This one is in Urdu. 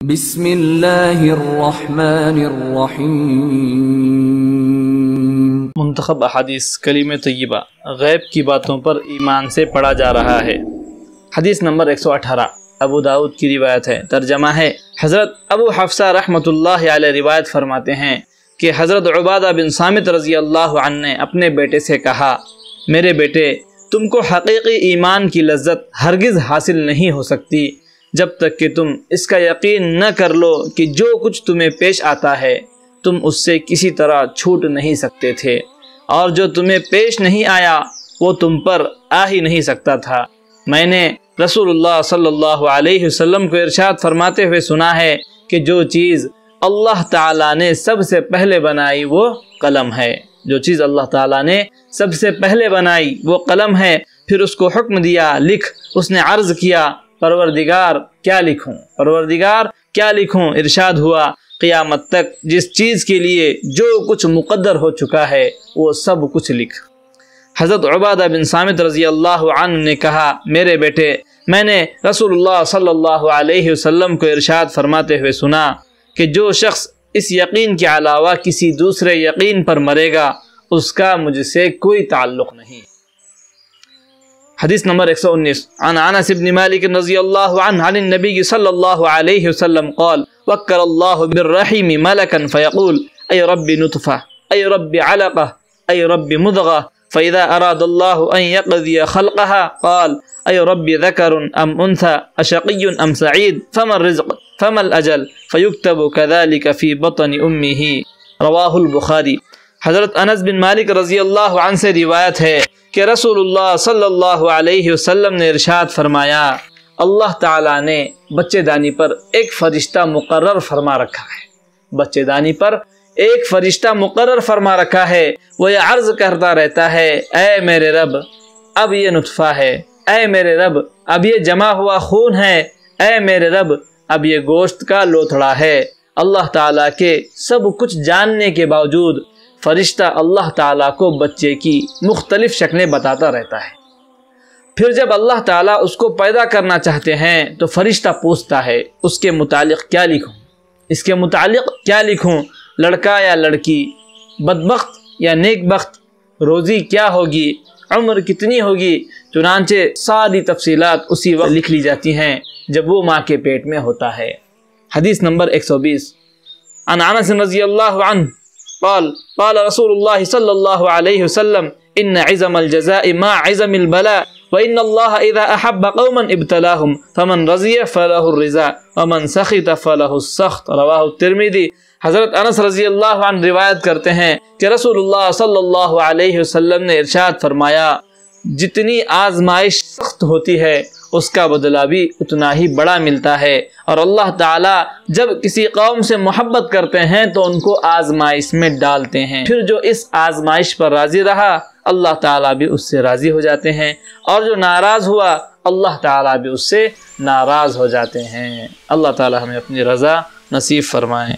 بسم اللہ الرحمن الرحیم۔ منتخب احادیث کلمہ طیبہ غیب کی باتوں پر ایمان سے پڑھا جا رہا ہے۔ حدیث نمبر 118 ابو داؤد کی روایت ہے۔ ترجمہ ہے، حضرت ابو حفصہ رحمۃ اللہ علیہ روایت فرماتے ہیں کہ حضرت عبادہ بن صامت رضی اللہ عنہ نے اپنے بیٹے سے کہا، میرے بیٹے، تم کو حقیقی ایمان کی لذت ہرگز حاصل نہیں ہو سکتی جب تک کہ تم اس کا یقین نہ کر لو کہ جو کچھ تمہیں پیش آتا ہے تم اس سے کسی طرح چھوٹ نہیں سکتے تھے، اور جو تمہیں پیش نہیں آیا وہ تم پر آ ہی نہیں سکتا تھا۔ میں نے رسول اللہ صلی اللہ علیہ وسلم کو ارشاد فرماتے ہوئے سنا ہے کہ جو چیز اللہ تعالیٰ نے سب سے پہلے بنائی وہ قلم ہے۔ جو چیز اللہ تعالیٰ نے سب سے پہلے بنائی وہ قلم ہے۔ پھر اس کو حکم دیا، لکھ۔ اس نے عرض کیا، پروردگار کیا لکھوں؟ پروردگار کیا لکھوں؟ ارشاد ہوا، قیامت تک جس چیز کے لیے جو کچھ مقدر ہو چکا ہے وہ سب کچھ لکھ۔ حضرت عبادہ بن صامت رضی اللہ عنہ نے کہا، میرے بیٹے، میں نے رسول اللہ صلی اللہ علیہ وسلم کو ارشاد فرماتے ہوئے سنا کہ جو شخص اس یقین کے علاوہ کسی دوسرے یقین پر مرے گا اس کا مجھ سے کوئی تعلق نہیں۔ حدیث نمبر 119 عن انس بن مالک رضی اللہ عنہ عن النبی صلی اللہ علیہ وسلم قال وکر اللہ بالرحیم ملکا فیقول ای رب نطفہ ای رب علقہ ای رب مضغہ فإذا أراد الله أن يقضي خلقها قال أي رب ذكر أم أنثى أشقي أم سعيد فما الرزق فما الأجل فيكتب كذلك في بطن أمه رواہ البخاری۔ حضرت انس بن مالک رضی اللہ عنہ سے روایت ہے کہ رسول اللہ صلی اللہ علیہ وسلم نے ارشاد فرمایا، اللہ تعالیٰ نے بچے دانی پر ایک فرشتہ مقرر فرما رکھا ہے۔ بچے دانی پر ایک فرشتہ مقرر فرما رکھا ہے، وہ یہ عرض کرتا رہتا ہے، اے میرے رب اب یہ نطفہ ہے، اے میرے رب اب یہ جمع ہوا خون ہے، اے میرے رب اب یہ گوشت کا لوتھڑا ہے۔ اللہ تعالیٰ کے سب کچھ جاننے کے باوجود فرشتہ اللہ تعالیٰ کو بچے کی مختلف شکلیں بتاتا رہتا ہے۔ پھر جب اللہ تعالیٰ اس کو پیدا کرنا چاہتے ہیں تو فرشتہ پوچھتا ہے، اس کے متعلق کیا لکھوں؟ اس کے متعلق کیا لکھوں؟ لڑکا یا لڑکی، بدبخت یا نیک بخت، روزی کیا ہوگی، عمر کتنی ہوگی؟ چنانچہ ساری تفصیلات اسی وقت لکھ لی جاتی ہیں جب وہ ماں کے پیٹ میں ہوتا ہے۔ حدیث نمبر 120 عن انس رضی اللہ عنہ قال قال رسول اللہ صلی اللہ علیہ وسلم ان عظم الجزاء ما عظم البلاء وان اللہ اذا احب قوما ابتلاهم فمن رضی فلہ الرضا ومن سخط فلہ السخط رواہ الترمذی۔ حضرت انس رضی اللہ عنہ روایت کرتے ہیں کہ رسول اللہ صلی اللہ علیہ وسلم نے ارشاد فرمایا، جتنی آزمائش سخت ہوتی ہے اس کا بدلہ بھی اتنا ہی بڑا ملتا ہے، اور اللہ تعالیٰ جب کسی قوم سے محبت کرتے ہیں تو ان کو آزمائش میں ڈالتے ہیں، پھر جو اس آزمائش پر راضی رہا اللہ تعالیٰ بھی اس سے راضی ہو جاتے ہیں، اور جو ناراض ہوا اللہ تعالیٰ بھی اس سے ناراض ہو جاتے ہیں۔ اللہ تعالیٰ ہمیں اپنی رضا نصیب فرمائیں۔